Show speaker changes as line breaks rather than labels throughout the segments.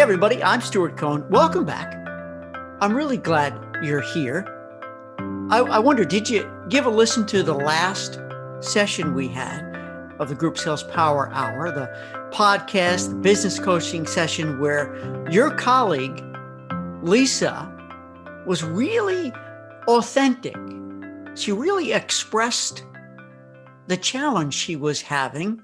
Hey everybody, I'm Stuart Cohn. Welcome back. I'm really glad you're here. I wonder, did you give a listen to the last session we had of the Group Sales Power Hour, the podcast, the business coaching session where your colleague, Lisa, was really authentic. She really expressed the challenge she was having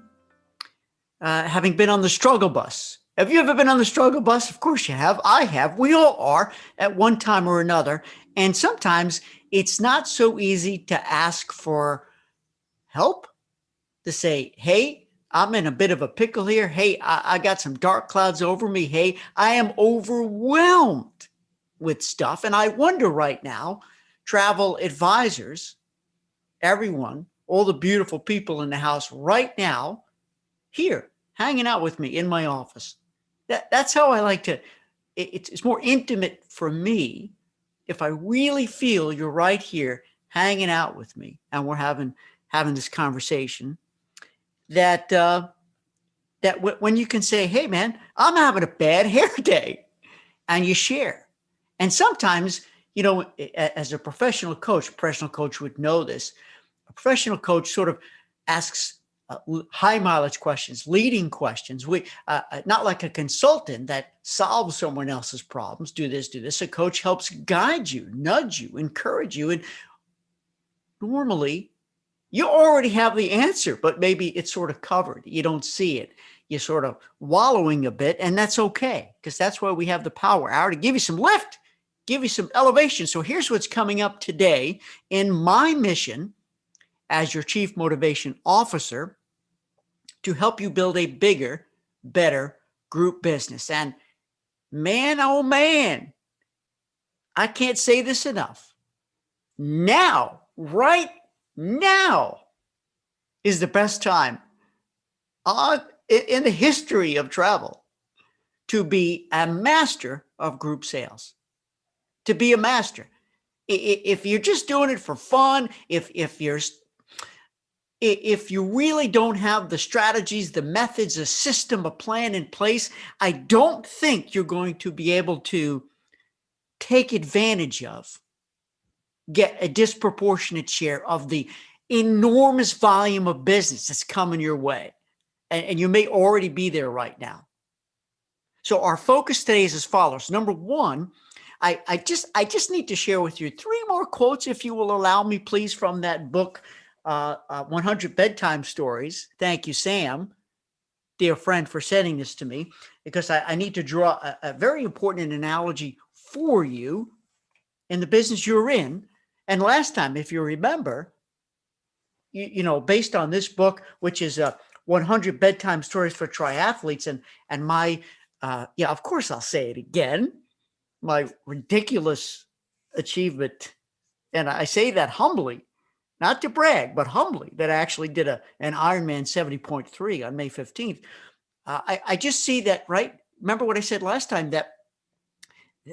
been on the struggle bus. Have you ever been on the struggle bus? Of course you have. I have. We all are at one time or another. And sometimes it's not so easy to ask for help, to say, hey, I'm in a bit of a pickle here. Hey, I got some dark clouds over me. Hey, I am overwhelmed with stuff. And I wonder right now, travel advisors, everyone, all the beautiful people in the house right now, here, hanging out with me in my office. That's how I like to, it's more intimate for me if I really feel you're right here hanging out with me and we're having this conversation that when you can say, hey man, I'm having a bad hair day, and you share. And sometimes, as a professional coach would know this. A professional coach sort of asks high mileage questions, leading questions. Not like a consultant that solves someone else's problems. Do this. A coach helps guide you, nudge you, encourage you. And normally you already have the answer, but maybe it's sort of covered. You don't see it. You're sort of wallowing a bit, and that's okay, because that's why we have the power hour, to give you some lift, give you some elevation. So here's what's coming up today in my mission as your Chief Motivation Officer to help you build a bigger, better group business. And man, oh man, I can't say this enough. Now, right now, is the best time in the history of travel to be a master of group sales, to be a master. If you're just doing it for fun, if you really don't have the strategies, the methods, a system, a plan in place, I don't think you're going to be able to take advantage of, get a disproportionate share of the enormous volume of business that's coming your way. And you may already be there right now. So our focus today is as follows. Number one, I just need to share with you 3 more quotes, if you will allow me, please, from that book, 100 Bedtime Stories. Thank you, Sam, dear friend, for sending this to me, because I need to draw a very important analogy for you in the business you're in. And last time, if you remember, based on this book, which is 100 Bedtime Stories for Triathletes, and my, of course I'll say it again, my ridiculous achievement, and I say that humbly, not to brag, but humbly, that I actually did an Ironman 70.3 on May 15th. I just see that, right? Remember what I said last time, that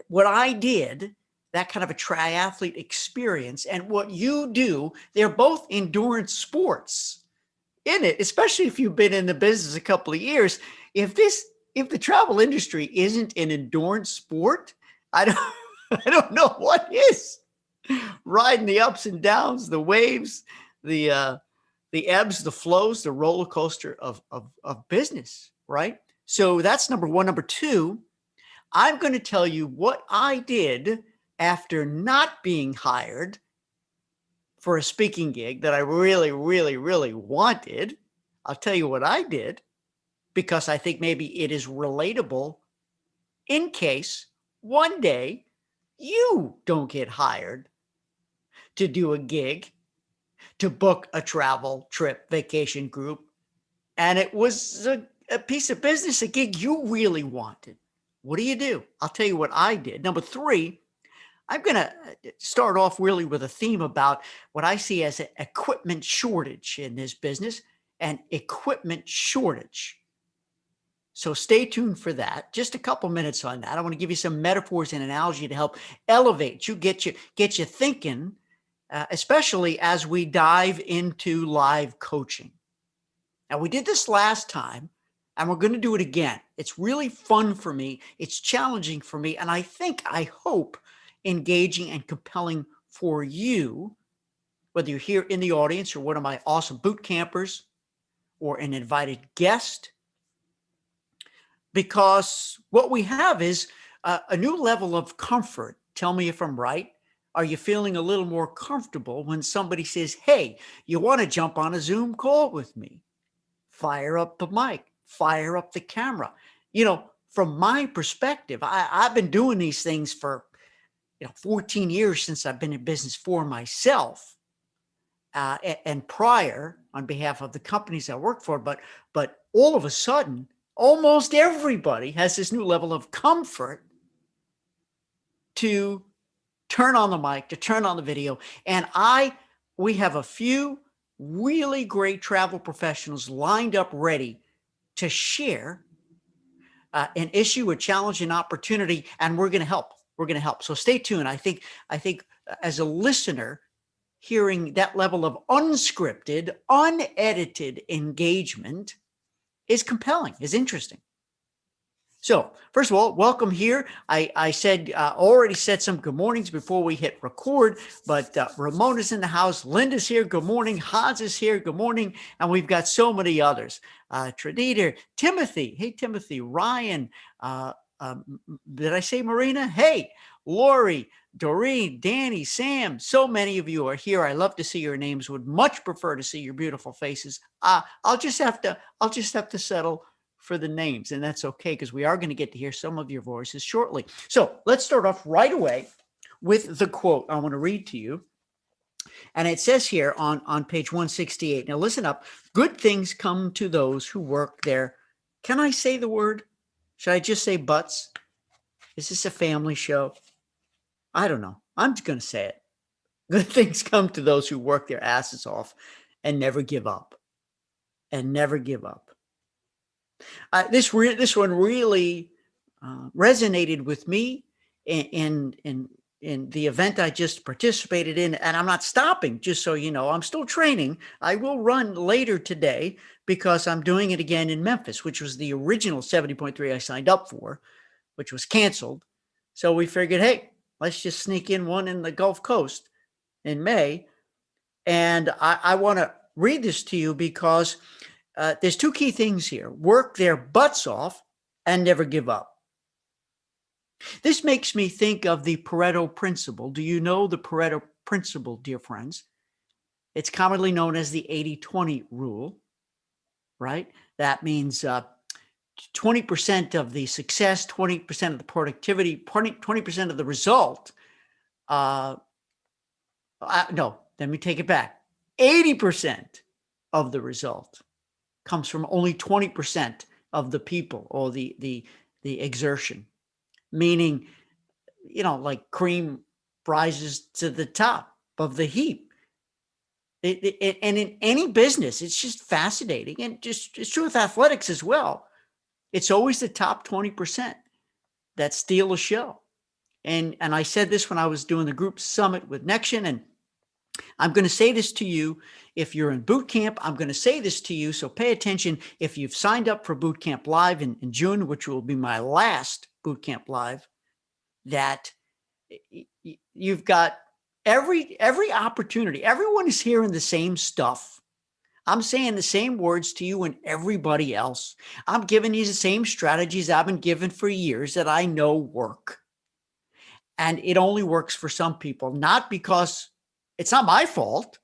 what I did, that kind of a triathlete experience, and what you do, they're both endurance sports in it, especially if you've been in the business a couple of years. If the travel industry isn't an endurance sport, I don't know what is. Riding the ups and downs, the waves, the ebbs, the flows, the roller coaster of business, right? So that's number one. Number two, I'm going to tell you what I did after not being hired for a speaking gig that I really, really, really wanted. I'll tell you what I did, because I think maybe it is relatable in case one day you don't get hired to do a gig, to book a travel trip, vacation group, and it was a piece of business, a gig you really wanted. What do? I'll tell you what I did. Number 3, I'm going to start off really with a theme about what I see as an equipment shortage in this business, and equipment shortage. So stay tuned for that. Just a couple minutes on that. I want to give you some metaphors and analogy to help elevate you, get you thinking, especially as we dive into live coaching. Now, we did this last time, And we're going to do it again. It's really fun for me. It's challenging for me. And I hope, engaging and compelling for you, whether you're here in the audience or one of my awesome boot campers or an invited guest, because what we have is a new level of comfort. Tell me if I'm right. Are you feeling a little more comfortable when somebody says, hey, you want to jump on a Zoom call with me? Fire up the mic, fire up the camera. From my perspective, I've been doing these things for 14 years since I've been in business for myself, and prior on behalf of the companies I work for. But all of a sudden, almost everybody has this new level of comfort to turn on the mic, to turn on the video. And we have a few really great travel professionals lined up ready to share an issue, a challenge, an opportunity, and we're going to help. We're going to help. So stay tuned. I think as a listener, hearing that level of unscripted, unedited engagement is compelling, is interesting. So first of all, welcome here. I said already said some good mornings before we hit record, but Ramona's in the house. Linda's here. Good morning. Hans is here. Good morning. And we've got so many others. Traditor, Timothy. Hey, Timothy. Ryan. Did I say Marina? Hey, Lori, Doreen, Danny, Sam. So many of you are here. I love to see your names. Would much prefer to see your beautiful faces. I'll just have to settle for the names, and that's okay, because we are going to get to hear some of your voices shortly. So let's start off right away with the quote I want to read to you. And it says here on page 168. Now listen up. Good things come to those who work there. Can I say the word? Should I just say butts? Is this a family show? I don't know. I'm just going to say it. Good things come to those who work their asses off and never give up. And never give up. This one really resonated with me in the event I just participated in, and I'm not stopping, just so you know. I'm still training. I will run later today because I'm doing it again in Memphis, which was the original 70.3 I signed up for, which was canceled. So we figured, hey, let's just sneak in one in the Gulf Coast in May. And I want to read this to you because there's two key things here. Work their butts off and never give up. This makes me think of the Pareto principle. Do you know the Pareto principle, dear friends? It's commonly known as the 80-20 rule, right? That means 20% of the success, 20% of the productivity, 20% of the result. No, let me take it back. 80% of the result comes from only 20% of the people or the exertion, meaning, like cream rises to the top of the heap. And in any business, it's just fascinating, and just it's true with athletics as well. It's always the top 20% that steal a show. And I said this when I was doing the group summit with Nexion, and I'm going to say this to you if you're in boot camp. I'm going to say this to you, so pay attention. If you've signed up for boot camp live in June, which will be my last boot camp live, that you've got every opportunity. Everyone is hearing the same stuff. I'm saying the same words to you and everybody else. I'm giving you the same strategies I've been given for years that I know work. And it only works for some people, not because it's not my fault.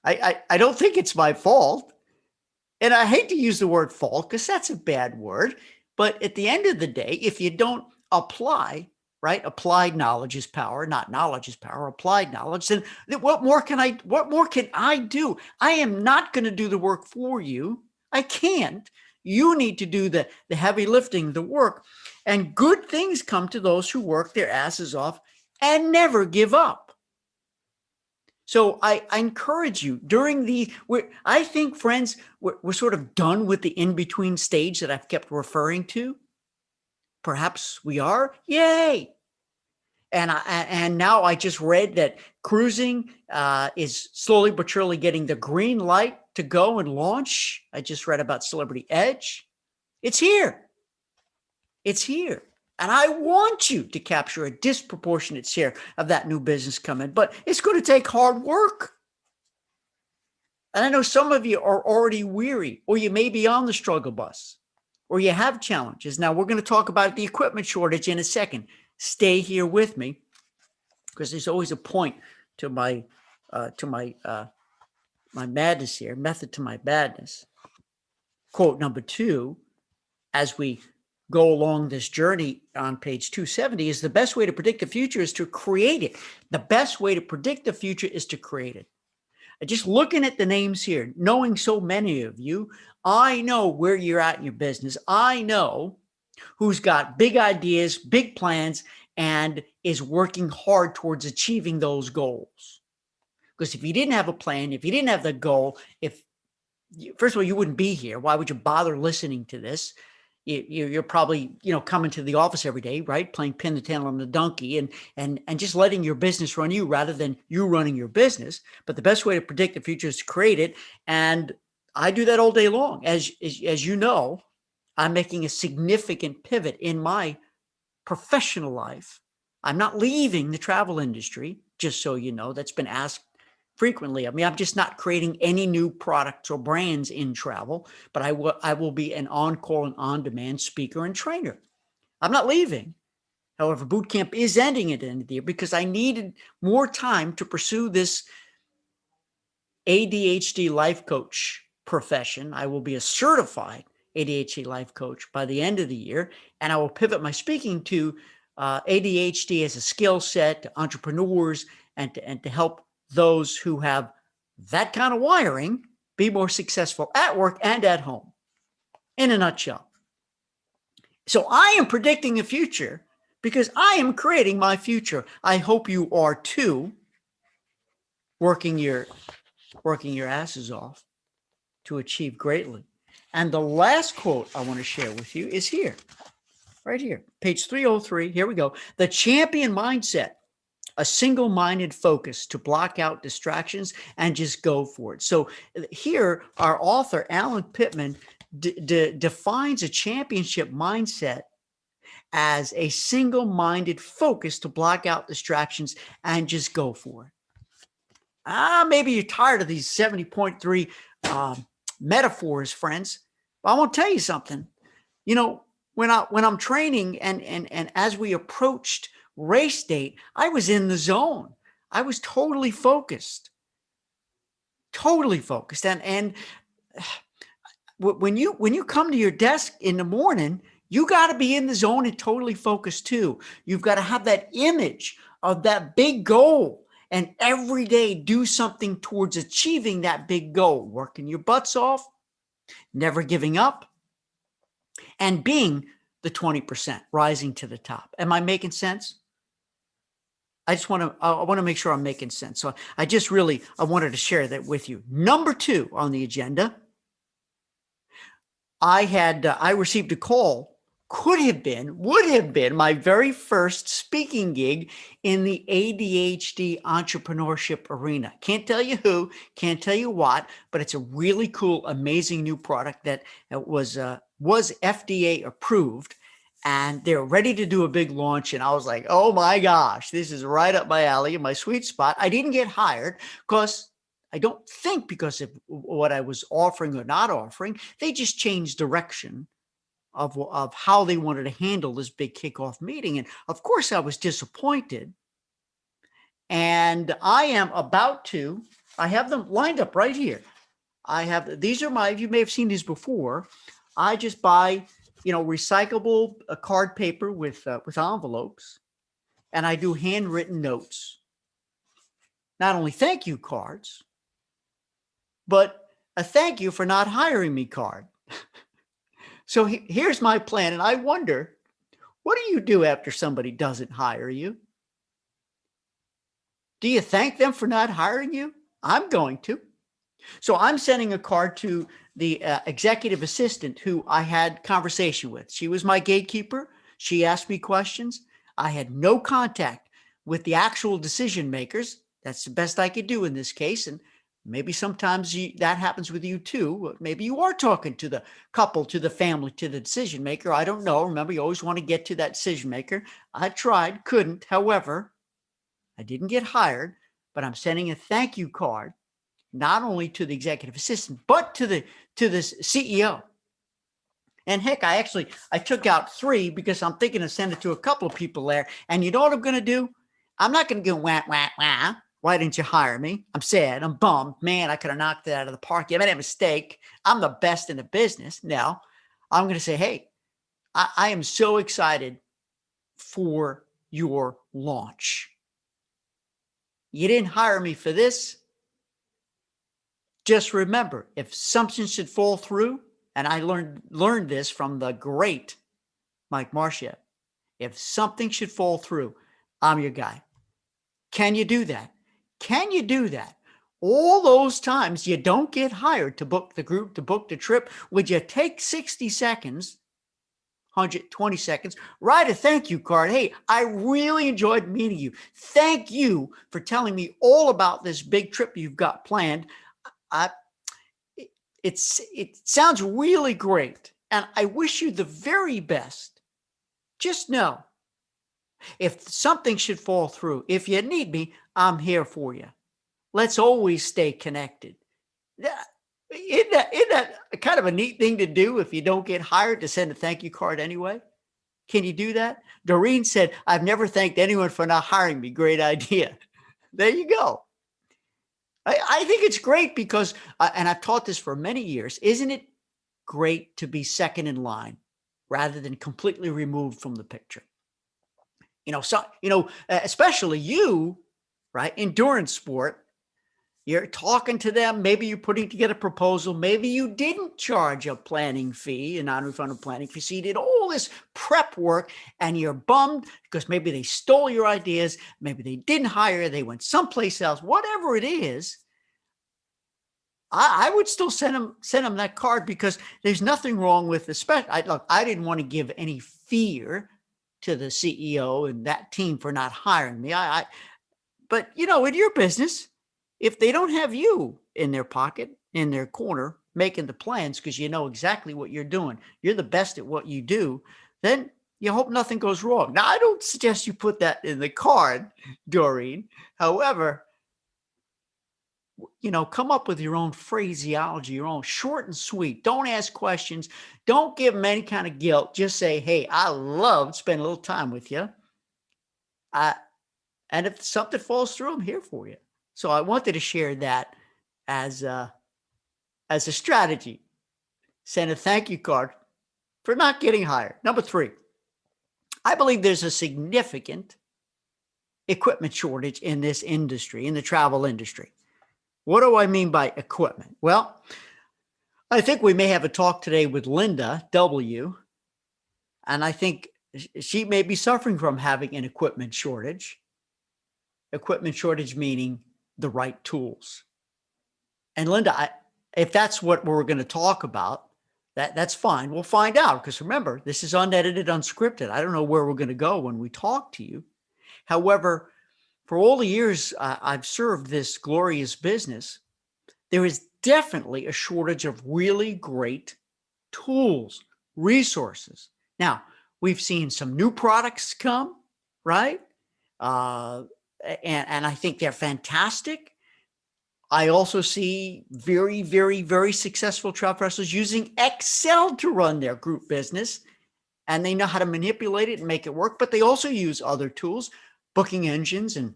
I don't think it's my fault. And I hate to use the word fault because that's a bad word. But at the end of the day, if you don't apply, right? Applied knowledge is power, not knowledge is power. Applied knowledge. Then what more can I do? I am not going to do the work for you. I can't. You need to do the heavy lifting, the work. And good things come to those who work their asses off and never give up. So I encourage you I think, friends, we're sort of done with the in-between stage that I've kept referring to. Perhaps we are. Yay. And now I just read that cruising is slowly but surely getting the green light to go and launch. I just read about Celebrity Edge. It's here. It's here. And I want you to capture a disproportionate share of that new business coming, but it's going to take hard work. And I know some of you are already weary, or you may be on the struggle bus, or you have challenges. Now, we're going to talk about the equipment shortage in a second. Stay here with me, because there's always a point to my my madness here, method to my madness. Quote number 2, as we go along this journey on page 270, is the best way to predict the future is to create it. The best way to predict the future is to create it. Just looking at the names here, knowing so many of you, I know where you're at in your business. I know who's got big ideas, big plans, and is working hard towards achieving those goals. Because if you didn't have a plan, if you didn't have the goal, first of all, you wouldn't be here. Why would you bother listening to this? You're probably, coming to the office every day, right? Playing pin the tail on the donkey and just letting your business run you rather than you running your business. But the best way to predict the future is to create it. And I do that all day long. As you know, I'm making a significant pivot in my professional life. I'm not leaving the travel industry, just so you know. That's been asked frequently. I mean, I'm just not creating any new products or brands in travel, but I will be an on-call and on-demand speaker and trainer. I'm not leaving. However, boot camp is ending at the end of the year because I needed more time to pursue this ADHD life coach profession. I will be a certified ADHD life coach by the end of the year, and I will pivot my speaking to ADHD as a skill set to entrepreneurs and to help those who have that kind of wiring be more successful at work and at home, in a nutshell. So I am predicting the future because I am creating my future. I hope you are too, working your asses off to achieve greatly. And the last quote I want to share with you is here, right here, page 303. Here we go. The champion mindset. A single-minded focus to block out distractions and just go for it. So here, our author, Alan Pittman, defines a championship mindset as a single-minded focus to block out distractions and just go for it. Maybe you're tired of these 70.3 metaphors, friends. But I want to tell you something. When I'm training and as we approached race date, I was in the zone. I was totally focused. And when you come to your desk in the morning, you got to be in the zone and totally focused too. You've got to have that image of that big goal and every day do something towards achieving that big goal, working your butts off, never giving up, and being the 20%, rising to the top. Am I making sense? I want to make sure I'm making sense. So I wanted to share that with you. Number 2 on the agenda, I received a call, would have been my very first speaking gig in the ADHD entrepreneurship arena. Can't tell you who, can't tell you what, but it's a really cool, amazing new product that was FDA approved. And they're ready to do a big launch. And I was like, oh my gosh, this is right up my alley, in my sweet spot. I didn't get hired because of what I was offering or not offering. They just changed direction of how they wanted to handle this big kickoff meeting. And of course, I was disappointed. And I have them lined up right here. These are you may have seen these before. I just buy recyclable card paper with envelopes, and I do handwritten notes. Not only thank you cards, but a thank you for not hiring me card. So here's my plan, and I wonder, what do you do after somebody doesn't hire you? Do you thank them for not hiring you? I'm going to. So I'm sending a card to the executive assistant who I had conversation with. She was my gatekeeper. She asked me questions. I had no contact with the actual decision makers. That's the best I could do in this case. And Maybe sometimes that happens with you too. Maybe you are talking to the couple, to the family, to the decision maker. I don't know. Remember, you always want to get to that decision maker. I tried, couldn't. However, I didn't get hired, but I'm sending a thank you card, not only to the executive assistant, but to the CEO. And heck, I took out 3 because I'm thinking of sending it to a couple of people there. And you know what I'm going to do? I'm not going to go wah, wah, wah. Why didn't you hire me? I'm sad. I'm bummed. Man, I could have knocked it out of the park. You made a mistake. I'm the best in the business. No, I'm going to say, hey, I am so excited for your launch. You didn't hire me for this. Just remember, if something should fall through, and I learned this from the great Mike Marcia, if something should fall through, I'm your guy. Can you do that? Can you do that? All those times you don't get hired to book the group, to book the trip, would you take 60 seconds, 120 seconds, write a thank you card? Hey, I really enjoyed meeting you. Thank you for telling me all about this big trip you've got planned. It sounds really great, and I wish you the very best. Just know, if something should fall through, if you need me, I'm here for you. Let's always stay connected. Isn't that kind of a neat thing to do if you don't get hired, to send a thank you card anyway? Can you do that? Doreen said, I've never thanked anyone for not hiring me. Great idea. There you go. I think it's great because, and I've taught this for many years, isn't it great to be second in line rather than completely removed from the picture? Especially you, right? Endurance sport. You're talking to them. Maybe you're putting together a proposal. Maybe you didn't charge a planning fee, a non-refundable planning fee. So you did all this prep work and you're bummed because maybe they stole your ideas. Maybe they didn't hire you. They went someplace else. Whatever it is, I would still send them that card, because there's nothing wrong with the look, I didn't want to give any fear to the CEO and that team for not hiring me. But in your business, if they don't have you in their pocket, in their corner, making the plans because you know exactly what you're doing, you're the best at what you do, then you hope nothing goes wrong. Now, I don't suggest you put that in the card, Doreen. However, come up with your own phraseology, your own, short and sweet. Don't ask questions. Don't give them any kind of guilt. Just say, hey, I loved spending a little time with you. And if something falls through, I'm here for you. So I wanted to share that as a strategy. Send a thank you card for not getting hired. Number 3, I believe there's a significant equipment shortage in this industry, in the travel industry. What do I mean by equipment? Well, I think we may have a talk today with Linda W. And I think she may be suffering from having an equipment shortage. Equipment shortage meaning the right tools. And Linda, if that's what we're going to talk about, that's fine. We'll find out, because remember, this is unedited, unscripted. I don't know where we're going to go when we talk to you. However, for all the years I've served this glorious business, there is definitely a shortage of really great tools, resources. Now, we've seen some new products come, right? And I think they're fantastic. I also see very, very, very successful travel wrestlers using Excel to run their group business, and they know how to manipulate it and make it work. But they also use other tools, booking engines, and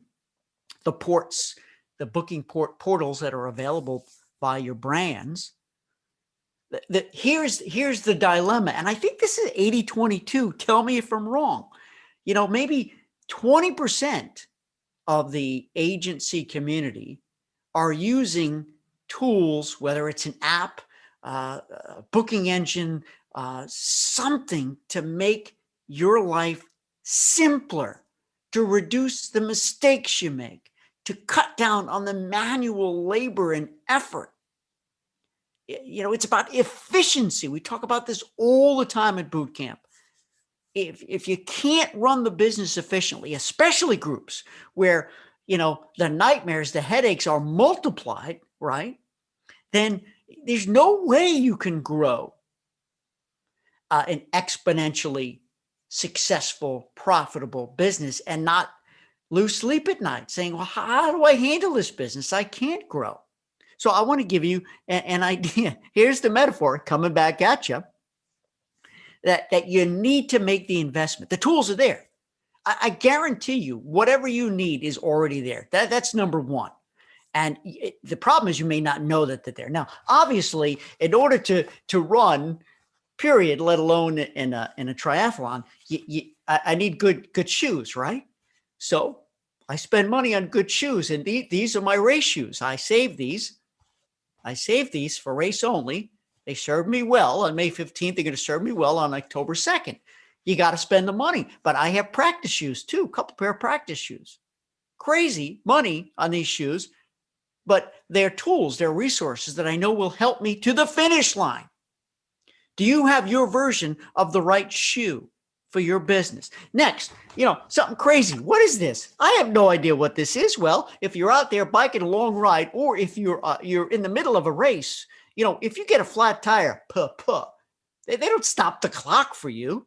the ports, the booking portals that are available by your brands. Here's the dilemma, and I think this is 80-22. Tell me if I'm wrong. Maybe 20% of the agency community are using tools, whether it's an app, a booking engine, something to make your life simpler, to reduce the mistakes you make, to cut down on the manual labor and effort. It's about efficiency. We talk about this all the time at boot camp. If you can't run the business efficiently, especially groups where, the nightmares, the headaches are multiplied, right? Then there's no way you can grow an exponentially successful, profitable business and not lose sleep at night saying, well, how do I handle this business? I can't grow. So I want to give you an idea. Here's the metaphor coming back at you that you need to make the investment. The tools are there. I guarantee you, whatever you need is already there. That's number one. And the problem is you may not know that they're there. Now, obviously, in order to run, period, let alone in a triathlon, I need good shoes, right? So I spend money on good shoes, and these are my race shoes. I save these for race only. They served me well on May 15th. They're going to serve me well on October 2nd. You got to spend the money. But I have practice shoes too, a couple pair of practice shoes. Crazy money on these shoes, but they're tools, they're resources that I know will help me to the finish line. Do you have your version of the right shoe for your business? Next, something crazy. What is this? I have no idea what this is. Well, if you're out there biking a long ride, or if you're in the middle of a race, if you get a flat tire, they don't stop the clock for you.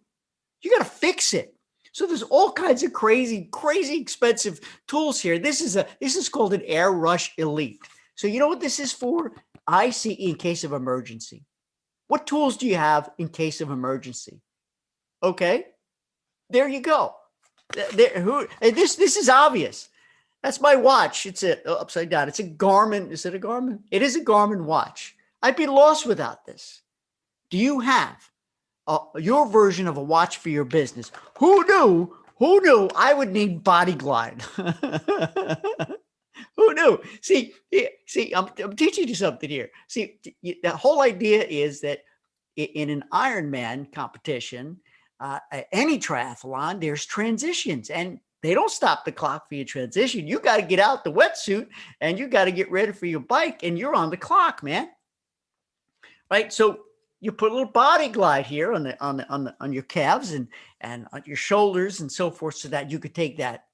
You got to fix it. So there's all kinds of crazy expensive tools here. This is called an Air Rush Elite. So you know what this is for? ICE in case of emergency. What tools do you have in case of emergency? Okay, there you go. This is obvious. That's my watch. It's upside down. It's a Garmin. Is it a Garmin? It is a Garmin watch. I'd be lost without this. Do you have your version of a watch for your business? Who knew I would need Body Glide? Who knew? See, I'm teaching you something here. See, the whole idea is that in an Ironman competition, any triathlon, there's transitions, and they don't stop the clock for your transition. You got to get out the wetsuit and you got to get ready for your bike, and you're on the clock, man. Right? So you put a little Body Glide here on your calves and on your shoulders and so forth, so that you could take that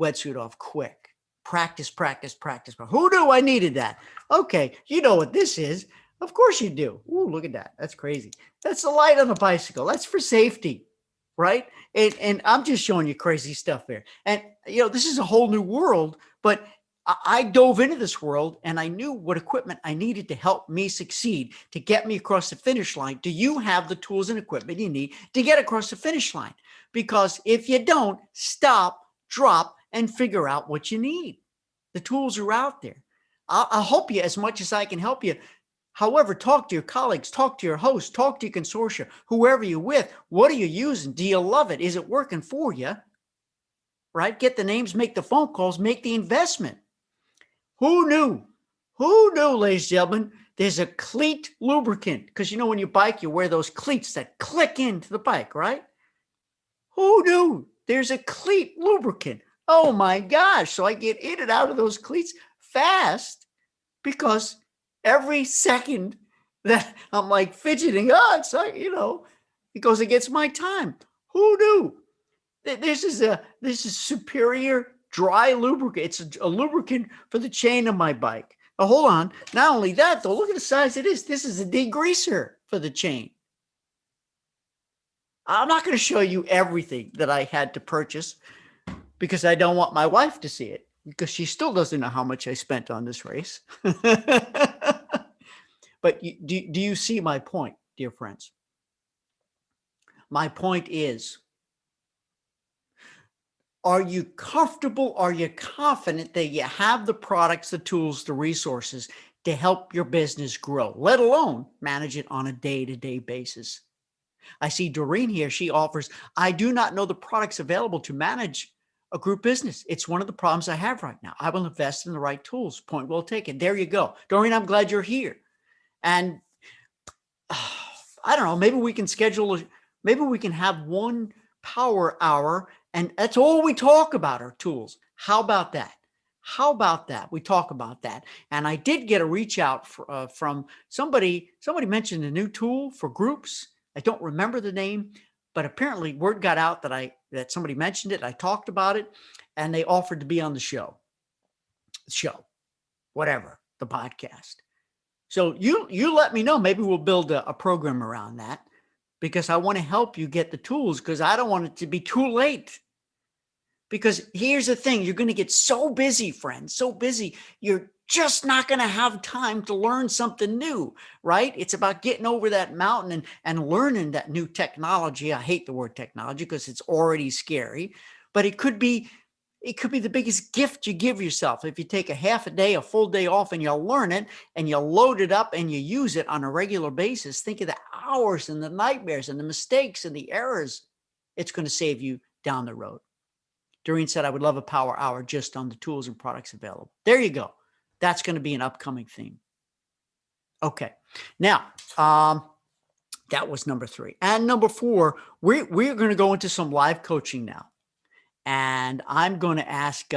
wetsuit off quick. Practice. Who knew I needed that? Okay, you know what this is. Of course you do. Ooh, look at that. That's crazy. That's the light on the bicycle. That's for safety, right? And I'm just showing you crazy stuff there. And, this is a whole new world, but I dove into this world and I knew what equipment I needed to help me succeed, to get me across the finish line. Do you have the tools and equipment you need to get across the finish line? Because if you don't, stop, drop, and figure out what you need. The tools are out there. I'll help you as much as I can help you. However, talk to your colleagues, talk to your host, talk to your consortia, whoever you're with. What are you using? Do you love it? Is it working for you? Right? Get the names, make the phone calls, make the investment. Who knew, ladies and gentlemen, there's a cleat lubricant? Because when you bike, you wear those cleats that click into the bike, right? Who knew there's a cleat lubricant? Oh my gosh. So I get in and out of those cleats fast, because every second that I'm like fidgeting, it's like, it goes against my time. Who knew? This is superior dry lubricant. It's a lubricant for the chain of my bike. Now, hold on. Not only that, though, look at the size it is. This is a degreaser for the chain. I'm not going to show you everything that I had to purchase, because I don't want my wife to see it, because she still doesn't know how much I spent on this race. But do you see my point, dear friends? My point is, are you comfortable? Are you confident that you have the products, the tools, the resources to help your business grow, let alone manage it on a day-to-day basis? I see Doreen here. She offers, I do not know the products available to manage a group business. It's one of the problems I have right now. I will invest in the right tools. Point well taken. There you go. Doreen, I'm glad you're here. And I don't know, maybe we can have one power hour, and that's all we talk about are tools. How about that? We talk about that. And I did get a reach out from somebody mentioned a new tool for groups. I don't remember the name, but apparently word got out that somebody mentioned it. I talked about it, and they offered to be on the show, whatever. the podcast. So you let me know. Maybe we'll build a program around that, because I want to help you get the tools, because I don't want it to be too late. Because here's the thing, you're going to get so busy, friends, so busy, you're just not going to have time to learn something new, right? It's about getting over that mountain and learning that new technology. I hate the word technology because it's already scary, but it could be the biggest gift you give yourself. If you take a half a day, a full day off, and you learn it and you load it up and you use it on a regular basis, think of the hours and the nightmares and the mistakes and the errors it's going to save you down the road. Doreen said, I would love a power hour just on the tools and products available. There you go. That's going to be an upcoming theme. Okay. Now, that was number 3. And number 4, we're going to go into some live coaching now. And I'm going to ask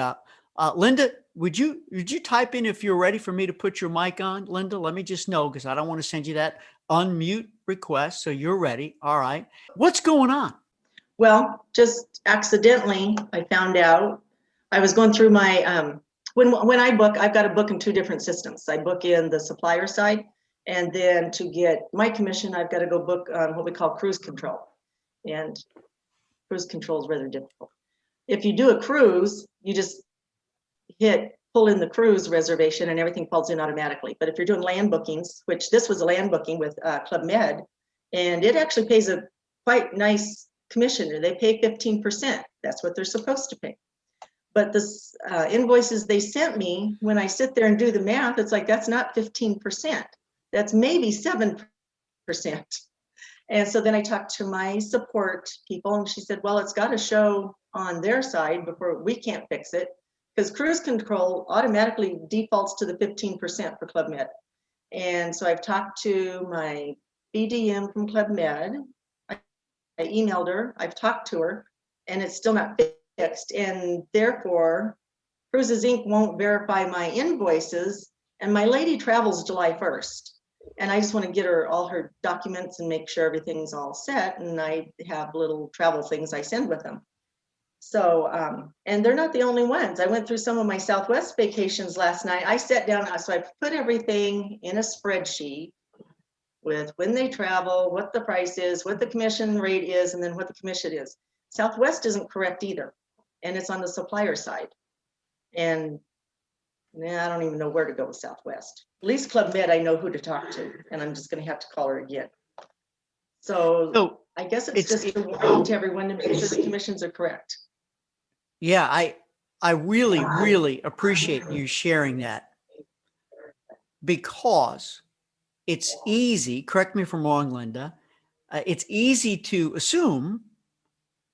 Linda, would you type in if you're ready for me to put your mic on? Linda, let me just know, because I don't want to send you that unmute request. So you're ready. All right. What's going on?
Well, just accidentally, I found out I was going through my, when I book, I've got to book in 2 different systems. I book in the supplier side, and then to get my commission, I've got to go book what we call cruise control. And cruise control is rather difficult. If you do a cruise, you just pull in the cruise reservation and everything falls in automatically. But if you're doing land bookings, which this was a land booking with Club Med, and it actually pays a quite nice commission. They pay 15%. That's what they're supposed to pay. But the invoices they sent me, when I sit there and do the math, it's like, that's not 15%. That's maybe 7%. And so then I talked to my support people, and she said, well, it's got to show on their side before we can't fix it, because cruise control automatically defaults to the 15% for Club Med. And so I've talked to my BDM from Club Med. I emailed her, I've talked to her, and it's still not fixed. And therefore, Cruises Inc. won't verify my invoices. And my lady travels July 1st. And I just want to get her all her documents and make sure everything's all set. And I have little travel things I send with them. So, and they're not the only ones. I went through some of my Southwest vacations last night. I sat down, so I put everything in a spreadsheet with when they travel, what the price is, what the commission rate is, and then what the commission is. Southwest isn't correct either, and it's on the supplier side. And I don't even know where to go with Southwest. At least Club Med, I know who to talk to, and I'm just going to have to call her again. So I guess it's just a warning to everyone to make sure the commissions are correct.
Yeah, I really, really appreciate you sharing that, because it's easy, correct me if I'm wrong, Linda, it's easy to assume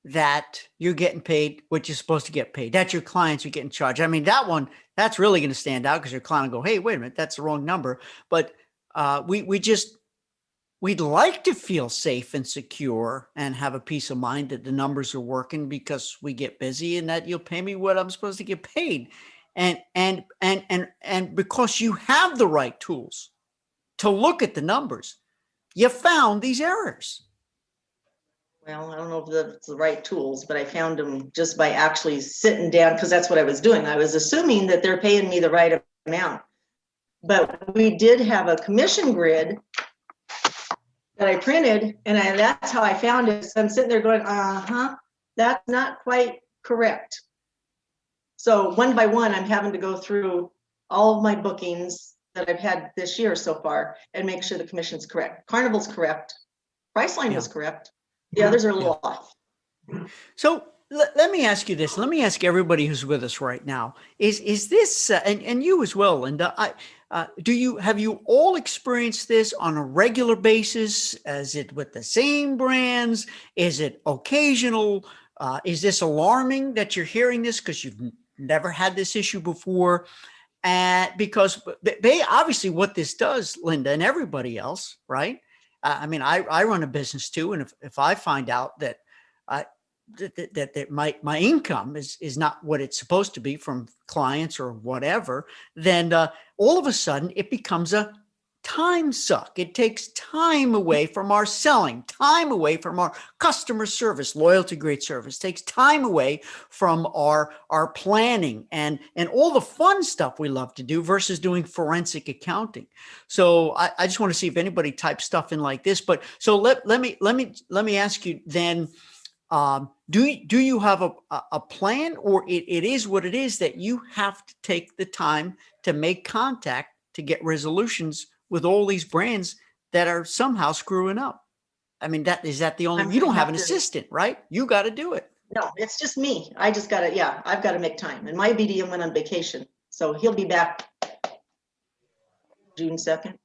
that you're getting paid what you're supposed to get paid, that your clients are getting charged. I mean, that's really going to stand out, because your client will go, hey, wait a minute, that's the wrong number. But we'd like to feel safe and secure and have a peace of mind that the numbers are working, because we get busy, and that you'll pay me what I'm supposed to get paid. And because you have the right tools to look at the numbers, you found these errors.
Well, I don't know if that's the right tools, but I found them just by actually sitting down, because that's what I was doing. I was assuming that they're paying me the right amount. But we did have a commission grid that I printed, and that's how I found it. So I'm sitting there going, that's not quite correct. So one by one, I'm having to go through all of my bookings that I've had this year so far and make sure the commission's correct. Carnival's correct. Priceline was correct. The others are a little off.
So let me ask you this. Let me ask everybody who's with us right now. Is this, and you as well, Linda, have you all experienced this on a regular basis? Is it with the same brands? Is it occasional? Is this alarming that you're hearing this because you've never had this issue before? Because they obviously, what this does, Linda, and everybody else, right? I mean, I run a business too, and if I find out that my income is not what it's supposed to be from clients or whatever, then all of a sudden it becomes a time suck. It takes time away from our selling, time away from our customer service, loyalty, great service. It takes time away from our planning and all the fun stuff we love to do versus doing forensic accounting. So I just want to see if anybody types stuff in like this. But so let me ask you then. Do you have a plan, or it is what it is that you have to take the time to make contact to get resolutions with all these brands that are somehow screwing up? I mean, is that the only, you don't have an assistant, right? You got to do it.
No, it's just me. I just got to, yeah, I've got to make time. And my BDM went on vacation, so he'll be back June 2nd.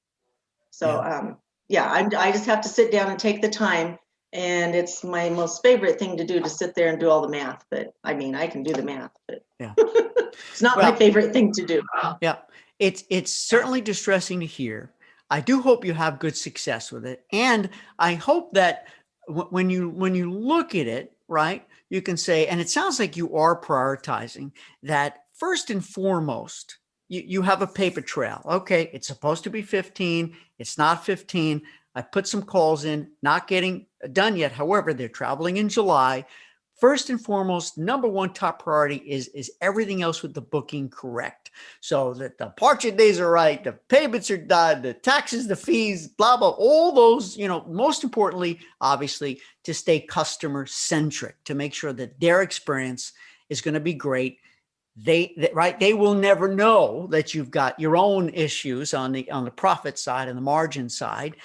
So, yeah, I just have to sit down and take the time. And it's my most favorite thing to do, to sit there and do all the math. But I mean, I can do the math, but
yeah,
it's not my favorite thing to do.
Yeah, it's certainly distressing to hear. I do hope you have good success with it, and I hope that when you look at it, right, you can say, and it sounds like you are prioritizing that first and foremost. You have a paper trail. Okay, it's supposed to be 15. It's not 15. I put some calls in, not getting done yet. However, they're traveling in July. First and foremost, number one top priority is everything else with the booking correct. So that the departure days are right, the payments are done, the taxes, the fees, blah, blah, all those, most importantly, obviously, to stay customer centric, to make sure that their experience is going to be great. They will never know that you've got your own issues on the profit side and the margin side.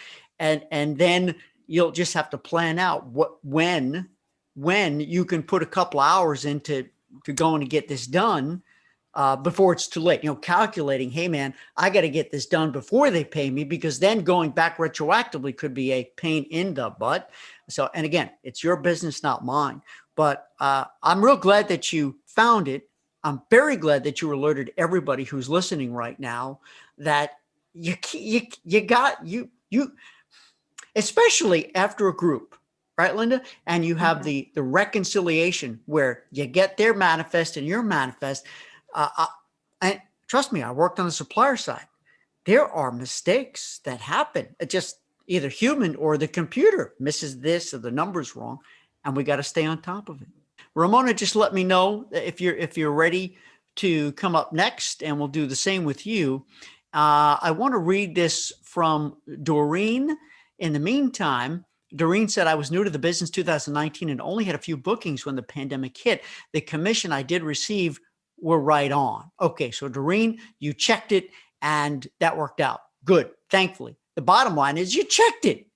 And then you'll just have to plan out when you can put a couple hours into going to get this done before it's too late. Calculating, hey man, I got to get this done before they pay me, because then going back retroactively could be a pain in the butt. So, and again, it's your business, not mine. But I'm real glad that you found it. I'm very glad that you alerted everybody who's listening right now that you especially after a group, right, Linda? And you have the reconciliation where you get their manifest and your manifest. And trust me, I worked on the supplier side. There are mistakes that happen. It just either human or the computer misses this or the number's wrong, and we got to stay on top of it. Ramona, just let me know if you're ready to come up next, and we'll do the same with you. I want to read this from Doreen. In the meantime, Doreen said, I was new to the business 2019 and only had a few bookings when the pandemic hit. The commission I did receive were right on. Okay, so Doreen, you checked it and that worked out. Good, thankfully. The bottom line is you checked it.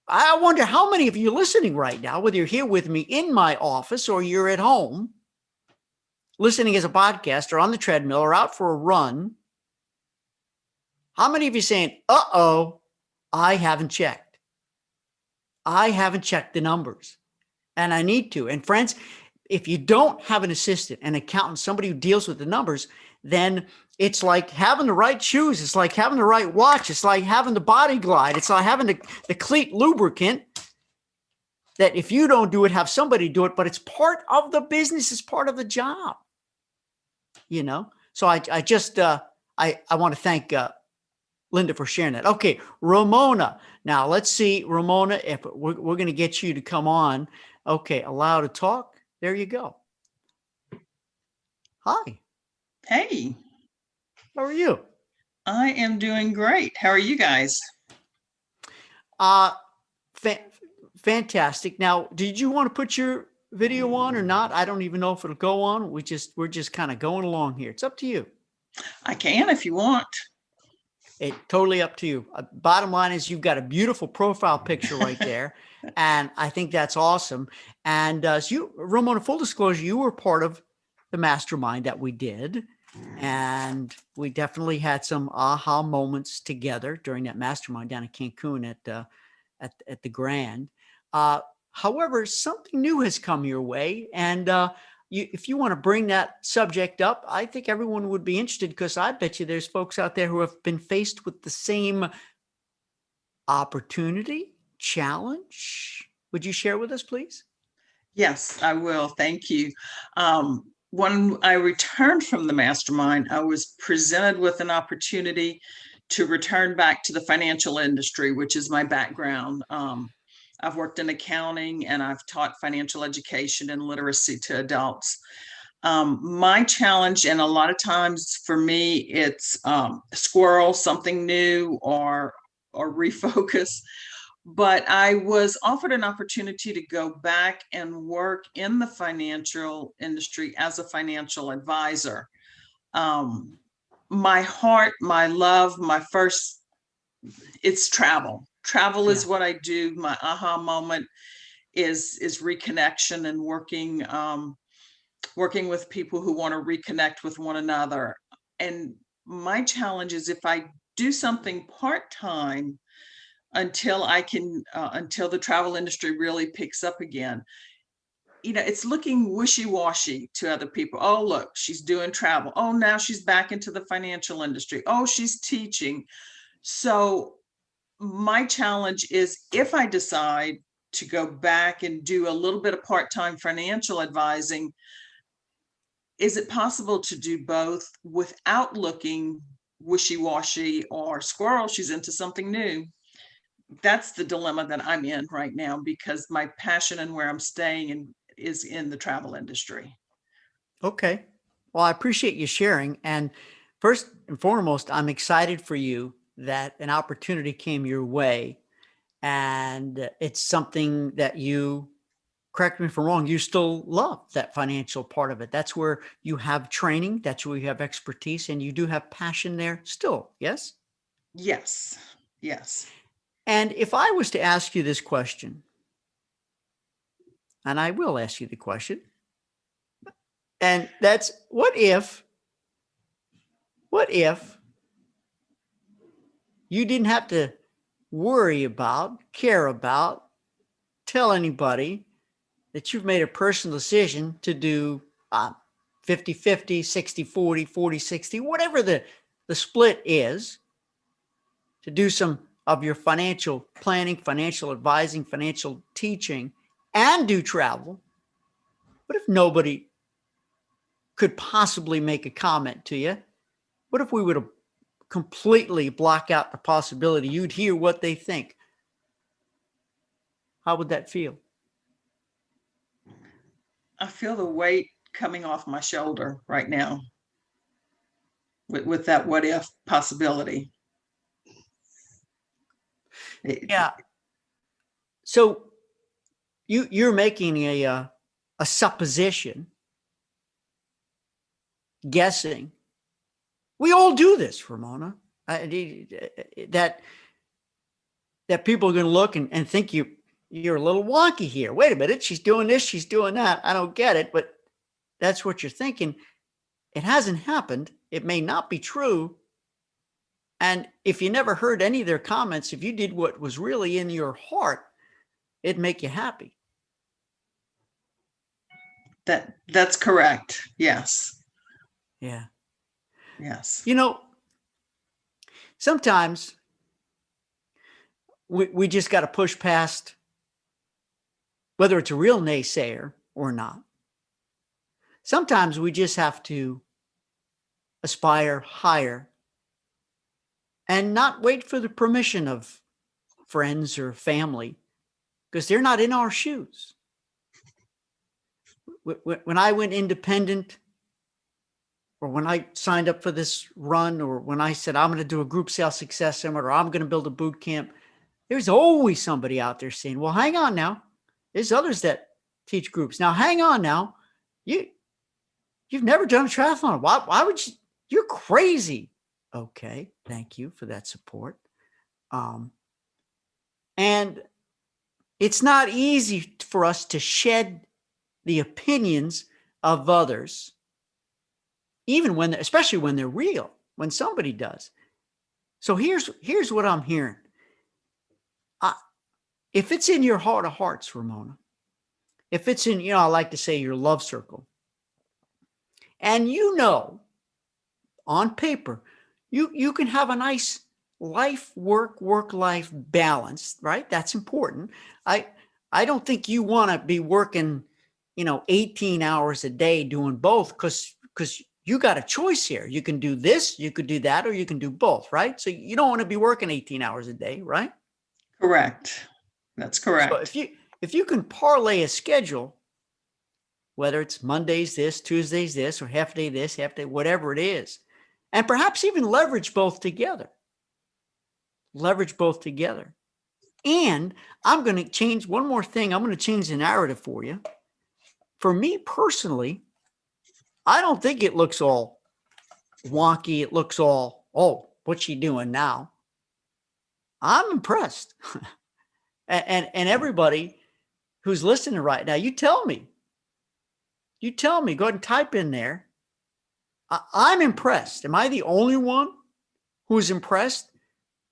I wonder how many of you listening right now, whether you're here with me in my office or you're at home, listening as a podcast or on the treadmill or out for a run, how many of you saying, uh-oh, I haven't checked. I haven't checked the numbers and I need to. And friends, if you don't have an assistant, an accountant, somebody who deals with the numbers, then it's like having the right shoes. It's like having the right watch. It's like having the body glide. It's like having the cleat lubricant that if you don't do it, have somebody do it, but it's part of the business. It's part of the job, So I want to thank Linda for sharing that. Okay, Ramona. Now let's see, Ramona, if we're going to get you to come on. Okay, allow to talk. There you go. Hi.
Hey.
How are you?
I am doing great. How are you guys?
Fantastic. Now, did you want to put your video on or not? I don't even know if it'll go on. We're just kind of going along here. It's up to you.
I can if you want.
It totally up to you. Bottom line is you've got a beautiful profile picture right there. And I think that's awesome. And Ramona, full disclosure, you were part of the mastermind that we did. And we definitely had some aha moments together during that mastermind down in Cancun at the Grand. However, something new has come your way. And if you want to bring that subject up, I think everyone would be interested, because I bet you there's folks out there who have been faced with the same opportunity, challenge. Would you share with us, please?
Yes, I will. Thank you. When I returned from the mastermind, I was presented with an opportunity to return back to the financial industry, which is my background. I've worked in accounting and I've taught financial education and literacy to adults. My challenge, and a lot of times for me, it's squirrel, something new, or refocus. But I was offered an opportunity to go back and work in the financial industry as a financial advisor. My heart, my love, it's travel. Travel is what I do. My aha moment is reconnection and working with people who want to reconnect with one another. And my challenge is, if I do something part-time until until the travel industry really picks up again, it's looking wishy-washy to other people. Oh, look, she's doing travel. Oh, now she's back into the financial industry. Oh, she's teaching. So my challenge is, if I decide to go back and do a little bit of part-time financial advising, is it possible to do both without looking wishy-washy or squirrel, she's into something new? That's the dilemma that I'm in right now, because my passion and where I'm staying is in the travel industry.
Okay. Well, I appreciate you sharing. And first and foremost, I'm excited for you that an opportunity came your way, and it's something that you, correct me if I'm wrong, you still love that financial part of it. That's where you have training. That's where you have expertise, and you do have passion there still. Yes.
Yes. Yes.
And if I was to ask you this question, and I will ask you the question, and that's, what if you didn't have to worry about, care about, tell anybody that you've made a personal decision to do 50-50, 60-40, 40-60, whatever the split is, to do some of your financial planning, financial advising, financial teaching, and do travel? What if nobody could possibly make a comment to you? What if we would have completely block out the possibility you'd hear what they think? How would that feel?
I feel the weight coming off my shoulder right now with that what if possibility.
Yeah. So you're making a supposition, guessing. We all do this, Ramona. That people are going to look and think you're a little wonky here. Wait a minute, she's doing this, she's doing that. I don't get it, but that's what you're thinking. It hasn't happened. It may not be true. And if you never heard any of their comments, if you did what was really in your heart, it'd make you happy.
That's correct. Yes.
Yeah.
Yes.
Sometimes we just got to push past whether it's a real naysayer or not. Sometimes we just have to aspire higher and not wait for the permission of friends or family, because they're not in our shoes. When I went independent, or when I signed up for this run, or when I said, I'm going to do a group sales success seminar, or I'm going to build a boot camp, there's always somebody out there saying, well, hang on now. There's others that teach groups. Now, hang on now. You've never done a triathlon. Why would you? You're crazy. Okay. Thank you for that support. And it's not easy for us to shed the opinions of others, especially when they're real, when somebody does. So here's what I'm hearing. If it's in your heart of hearts, Ramona, if it's in, I like to say, your love circle, and on paper, you can have a nice work-life balance, right? That's important. I don't think you want to be working, 18 hours a day doing both, because you got a choice here. You can do this, you could do that, or you can do both, right? So you don't want to be working 18 hours a day, right?
Correct. That's
So
correct.
if you can parlay a schedule, whether it's Mondays this, Tuesdays this, or half day this, half day, whatever it is, and perhaps even leverage both together. Leverage both together. And I'm going to change one more thing. I'm going to change the narrative for you. For me personally, I don't think it looks all wonky. It looks all, oh, what's she doing now? I'm impressed. And everybody who's listening right now, you tell me. You tell me. Go ahead and type in there. I'm impressed. Am I the only one who's impressed